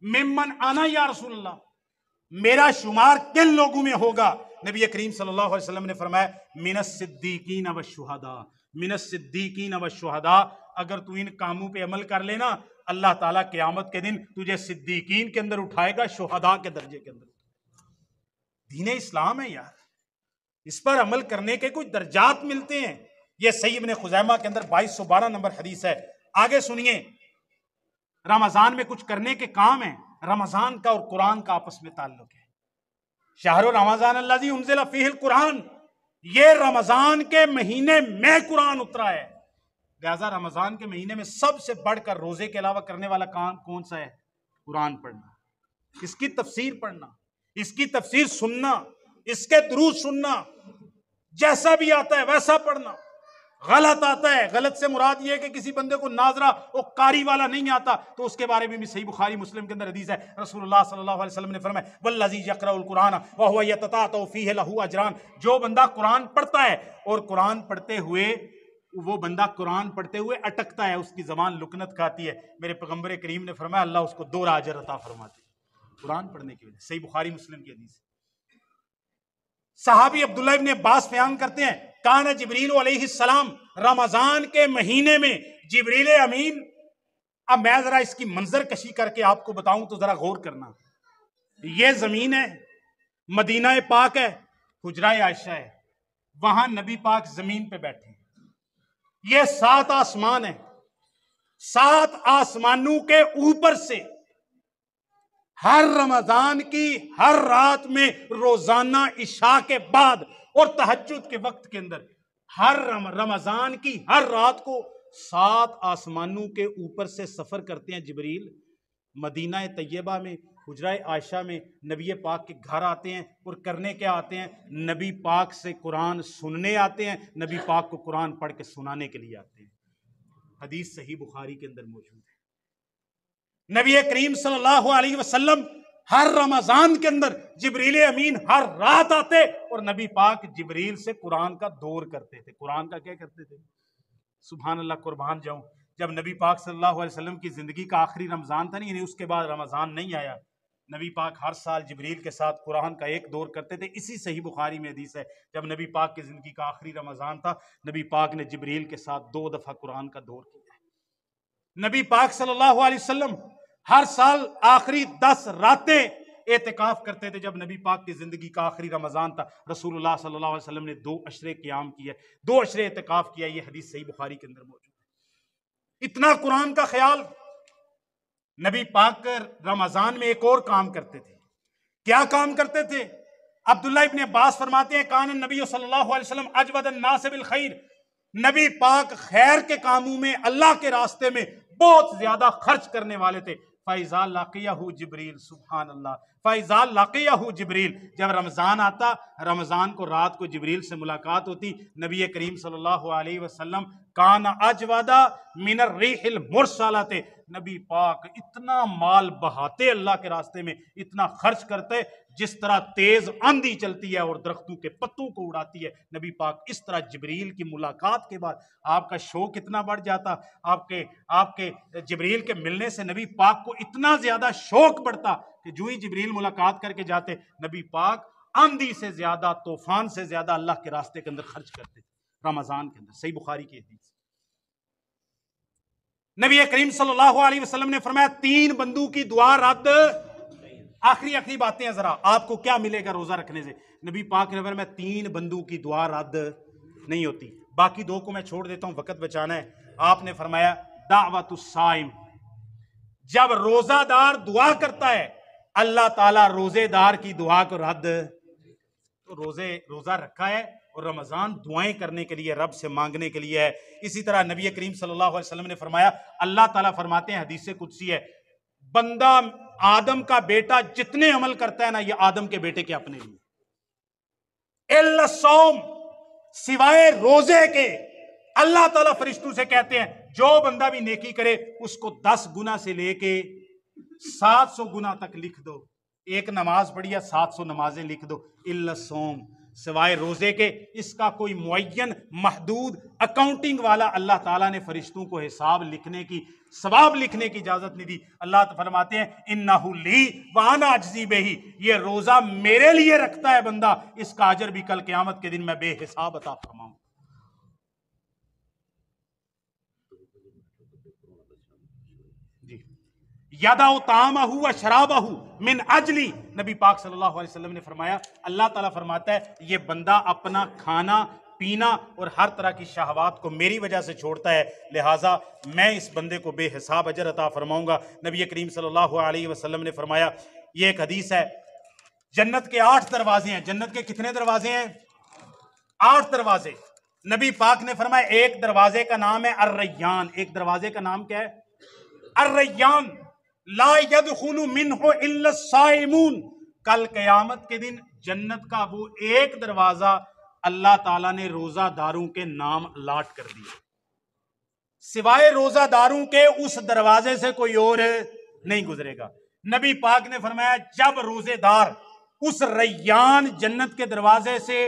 ممن آنا یا رسول اللہ، میرا شمار کن لوگوں میں ہوگا؟ نبی کریم صلی اللہ علیہ وسلم نے فرمایا من الصدیقین والشہداء، من الصدیقین والشہداء. اگر تو ان کاموں پہ عمل کر لینا اللہ تعالیٰ قیامت کے دن تجھے صدیقین کے اندر اٹھائے گا، شہداء کے درجے کے اندر. دین اسلام ہے یار، اس پر عمل کرنے کے کچھ درجات ملتے ہیں. یہ صحیح ابن خزیمہ کے اندر 2212 نمبر حدیث ہے. آگے سنیے، رمضان میں کچھ کرنے کے کام ہیں. رمضان کا اور قرآن کا آپس میں تعلق ہے. شہر رمضان الذی انزل فیہ القرآن، یہ رمضان کے مہینے میں قرآن اترا ہے. لہذا رمضان کے مہینے میں سب سے بڑھ کر روزے کے علاوہ کرنے والا کام کون سا ہے؟ قرآن پڑھنا، اس کی تفسیر پڑھنا، اس کی تفسیر سننا، اس کے دروس سننا، جیسا بھی آتا ہے ویسا پڑھنا. غلط آتا ہے، غلط سے مراد یہ ہے کہ کسی بندے کو ناظرہ اور قاری والا نہیں آتا تو اس کے بارے میں بھی صحیح بخاری مسلم کے اندر حدیث ہے. رسول اللہ صلی اللہ علیہ وسلم نے فرمایا والذی یقرأ القرآن وہو یتتعتع فیہ لہ اجران، جو بندہ قرآن پڑھتا ہے اور قرآن پڑھتے ہوئے وہ بندہ قرآن پڑھتے ہوئے اٹکتا ہے، اس کی زبان لکنت کھاتی ہے، میرے پیغمبر کریم نے فرمایا اللہ اس کو 2 اجر عطا فرماتے ہیں قرآن پڑھنے کی وجہ سے. صحیح بخاری مسلم کی حدیث. صحابی عبداللہ ابن عباس بیان کرتے ہیں کان جبریل علیہ السلام، رمضان کے مہینے میں جبریل امین. اب میں ذرا اس کی منظر کشی کر کے آپ کو بتاؤں تو ذرا غور کرنا. یہ زمین ہے، مدینہ پاک ہے، حجرہ عائشہ ہے، وہاں نبی پاک زمین پہ بیٹھے ہیں. یہ 7 آسمان ہیں، 7 آسمانوں کے اوپر سے ہر رمضان کی ہر رات میں روزانہ عشاء کے بعد اور تہجد کے وقت کے اندر ہر رمضان کی ہر رات کو 7 آسمانوں کے اوپر سے سفر کرتے ہیں جبریل. مدینہ طیبہ میں حجرہ عائشہ میں نبی پاک کے گھر آتے ہیں اور کرنے کیا آتے ہیں؟ نبی پاک سے قرآن سننے آتے ہیں، نبی پاک کو قرآن پڑھ کے سنانے کے لیے آتے ہیں. حدیث صحیح بخاری کے اندر موجود ہے. نبی کریم صلی اللہ علیہ وسلم ہر رمضان کے اندر جبریل امین ہر رات آتے اور نبی پاک جبریل سے قرآن کا دور کرتے تھے. قرآن کا کیا کرتے تھے؟ سبحان اللہ، قربان جاؤں. جب نبی پاک صلی اللہ علیہ وسلم کی زندگی کا آخری رمضان تھا، نہیں اس کے بعد رمضان نہیں آیا، نبی پاک ہر سال جبریل کے ساتھ قرآن کا ایک دور کرتے تھے. اسی صحیح بخاری میں حدیث ہے جب نبی پاک کی زندگی کا آخری رمضان تھا نبی پاک نے جبریل کے ساتھ 2 دفعہ قرآن کا دور کیا. نبی پاک صلی اللہ علیہ وسلم ہر سال آخری 10 راتیں اعتکاف کرتے تھے. جب نبی پاک کی زندگی کا آخری رمضان تھا رسول اللہ صلی اللہ علیہ وسلم نے 2 عشرے قیام کیا، 2 عشرے اعتکاف کیا. یہ حدیث صحیح بخاری کے اندر موجود ہے. اتنا قرآن کا خیال. نبی پاک رمضان میں ایک اور کام کرتے تھے. کیا کام کرتے تھے؟ عبداللہ ابن عباس فرماتے ہیں کان النبی صلی اللہ علیہ وسلم اجود الناس بالخیر، نبی پاک خیر کے کاموں میں اللہ کے راستے میں بہت زیادہ خرچ کرنے والے تھے. فَإِذَا لَقِيَهُ جبریل، سبحان اللہ، فَإِذَا لَقِيَهُ جبریل، جب رمضان آتا، رمضان کو رات کو جبریل سے ملاقات ہوتی، نبی کریم صلی اللہ علیہ وسلم کان اجودا من الریح المرسلۃ، نبی پاک اتنا مال بہاتے اللہ کے راستے میں، اتنا خرچ کرتے جس طرح تیز آندھی چلتی ہے اور درختوں کے پتوں کو اڑاتی ہے. نبی پاک اس طرح جبریل کی ملاقات کے بعد آپ کا شوق اتنا بڑھ جاتا، آپ کے جبریل کے ملنے سے نبی پاک کو اتنا زیادہ شوق بڑھتا کہ جو ہی جبریل ملاقات کر کے جاتے نبی پاک آندھی سے زیادہ، طوفان سے زیادہ اللہ کے راستے کے اندر خرچ کرتے تھے رمضان کے اندر. صحیح بخاری کی حدیث. نبی کریم صلی اللہ علیہ وسلم نے فرمایا 3 بندوں کی دعا رد. آخری باتیں ہیں، ذرا آپ کو کیا ملے گا روزہ رکھنے سے؟ نبی پاک نے فرمایا 3 بندوں کی دعا رد نہیں ہوتی. باقی 2 کو میں چھوڑ دیتا ہوں، وقت بچانا ہے. آپ نے فرمایا دعوت الصائم، جب روزہ دار دعا کرتا ہے اللہ تعالیٰ روزے دار کی دعا کو رد، تو روزہ رکھا ہے اور رمضان دعائیں کرنے کے لیے، رب سے مانگنے کے لیے ہے۔ اسی طرح نبی کریم صلی اللہ علیہ وسلم نے فرمایا، اللہ تعالیٰ فرماتے ہیں حدیث قدسی ہے، بندہ آدم کا بیٹا جتنے عمل کرتا ہے نا یہ آدم کے بیٹے کے اپنے لیے، الا الصوم، سوائے روزے کے۔ اللہ تعالیٰ فرشتوں سے کہتے ہیں جو بندہ بھی نیکی کرے اس کو 10 گنا سے لے کے 700 گنا تک لکھ دو، ایک نماز پڑھی ہے 700 نمازیں لکھ دو، الا الصوم، سوائے روزے کے۔ اس کا کوئی معین محدود اکاؤنٹنگ والا اللہ تعالیٰ نے فرشتوں کو حساب لکھنے کی، ثواب لکھنے کی اجازت نہیں دی۔ اللہ فرماتے ہیں انہ لی وانا اجزی بہ، یہ روزہ میرے لیے رکھتا ہے بندہ، اس کا اجر بھی کل قیامت کے دن میں بے حساب عطا فرماؤں۔ جی، یدع طعامہ و شرابہ من اجلی، نبی پاک صلی اللہ علیہ وسلم نے فرمایا، اللہ تعالیٰ فرماتا ہے یہ بندہ اپنا کھانا پینا اور ہر طرح کی شہوات کو میری وجہ سے چھوڑتا ہے، لہٰذا میں اس بندے کو بے حساب اجر عطا فرماؤں گا۔ نبی کریم صلی اللہ علیہ وسلم نے فرمایا، یہ ایک حدیث ہے، جنت کے 8 دروازے ہیں۔ جنت کے کتنے دروازے ہیں؟ 8 دروازے۔ نبی پاک نے فرمایا ایک دروازے کا نام ہے الریان، ایک دروازے کا نام کیا ہے؟ الریان، لا يدخل منہ الا الصائمون، کل قیامت کے دن جنت کا وہ ایک دروازہ اللہ تعالیٰ نے روزہ داروں کے نام الاٹ کر دیا، سوائے روزہ داروں کے اس دروازے سے کوئی اور نہیں گزرے گا۔ نبی پاک نے فرمایا جب روزے دار اس ریان جنت کے دروازے سے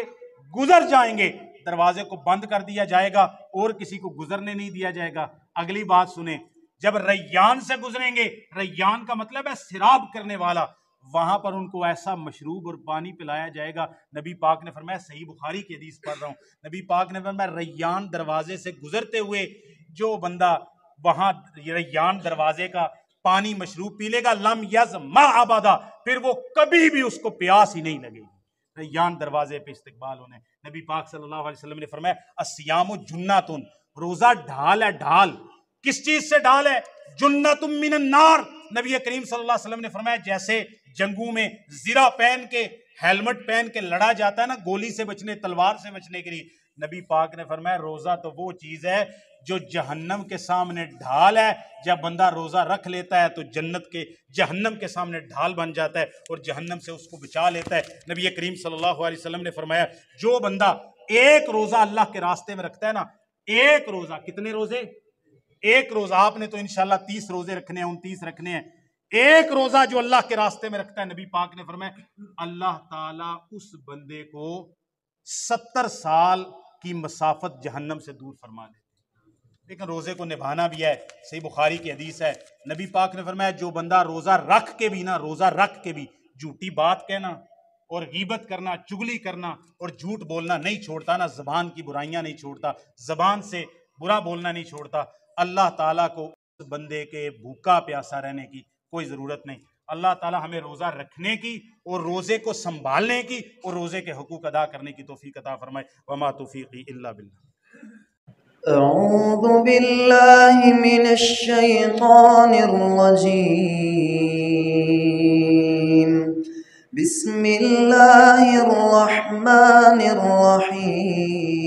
گزر جائیں گے، دروازے کو بند کر دیا جائے گا اور کسی کو گزرنے نہیں دیا جائے گا۔ اگلی بات سنیں، جب ریان سے گزریں گے، ریان کا مطلب ہے سراب کرنے والا، وہاں پر ان کو ایسا مشروب اور پانی پلایا جائے گا۔ نبی پاک نے فرمایا، صحیح بخاری کی حدیث پڑھ رہا ہوں، نبی پاک نے فرمایا ریان دروازے سے گزرتے ہوئے جو بندہ وہاں ریان دروازے کا پانی مشروب پی لے گا، لم یظمأ ابدا، پھر وہ کبھی بھی اس کو پیاس ہی نہیں لگے گی۔ ریان دروازے پہ استقبال ہونے۔ نبی پاک صلی اللہ علیہ وسلم نے فرمایا الصیام جنۃ، روزہ ڈھال ہے، ڈھال کس چیز سے ڈھال ہے؟ جنۃ من النار، نبی کریم صلی اللہ علیہ وسلم نے فرمایا جیسے جنگوں میں زرہ پہن کے ہیلمٹ پہن کے لڑا جاتا ہے نا گولی سے بچنے، تلوار سے بچنے کے لیے، نبی پاک نے فرمایا روزہ تو وہ چیز ہے جو جہنم کے سامنے ڈھال ہے، جب بندہ روزہ رکھ لیتا ہے تو جہنم کے سامنے ڈھال بن جاتا ہے اور جہنم سے اس کو بچا لیتا ہے۔ نبی کریم صلی اللہ علیہ وسلم نے فرمایا جو بندہ ایک روزہ اللہ کے راستے میں رکھتا ہے نا، ایک روزہ، کتنے روزے؟ ایک روزہ، آپ نے تو انشاءاللہ 30 روزے رکھنے ہیں، 29 رکھنے ہیں، ایک روزہ جو اللہ کے راستے میں رکھتا ہے، نبی پاک نے فرمایا اللہ تعالیٰ اس بندے کو 70 سال کی مسافت جہنم سے دور فرما دیتے۔ لیکن روزے کو نبھانا بھی ہے، صحیح بخاری کی حدیث ہے، نبی پاک نے فرمایا جو بندہ روزہ رکھ کے بھی نا، روزہ رکھ کے بھی جھوٹی بات کہنا اور غیبت کرنا، چگلی کرنا اور جھوٹ بولنا نہیں چھوڑتا نا، زبان کی برائیاں نہیں چھوڑتا، زبان سے برا بولنا نہیں چھوڑتا، اللہ تعالیٰ کو اس بندے کے بھوکا پیاسا رہنے کی کوئی ضرورت نہیں۔ اللہ تعالیٰ ہمیں روزہ رکھنے کی اور روزے کو سنبھالنے کی اور روزے کے حقوق ادا کرنے کی توفیق عطا فرمائے۔ وما توفیقی الا باللہ۔ اعوذ باللہ من الشیطان الرجیم، بسم اللہ الرحمن الرحیم۔